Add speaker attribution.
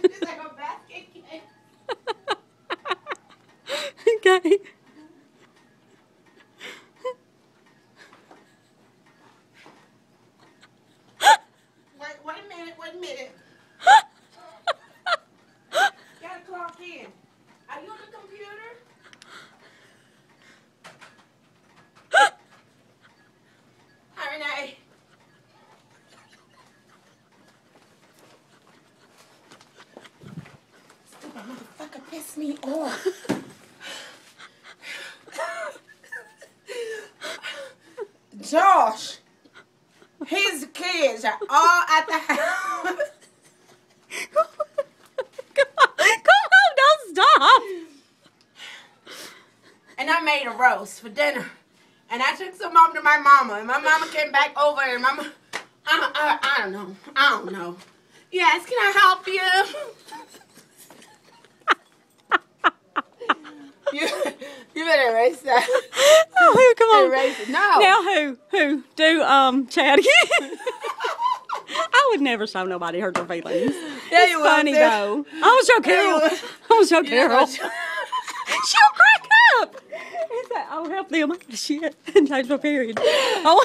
Speaker 1: It's like a basket case.
Speaker 2: Okay.
Speaker 1: Wait a minute. Gotta clock in. Are you on the computer? Hi, Renee. Stupid motherfucker pissed me off. Josh, his kids are all at the house.
Speaker 2: Come on, don't stop.
Speaker 1: And I made a roast for dinner. And I took some home to my mama. And my mama came back over and mama, I don't know. Yes, can I help you? You better erase that.
Speaker 2: Oh, come on.
Speaker 1: Erase it. No.
Speaker 2: Now who? Do Chad again. I would never show nobody hurt their feelings.
Speaker 1: Yeah,
Speaker 2: It's
Speaker 1: you
Speaker 2: funny
Speaker 1: will,
Speaker 2: though. I was show Carol. I was show Carol. She'll crack up. He said, I'll help them. Shit. And change my period. Oh.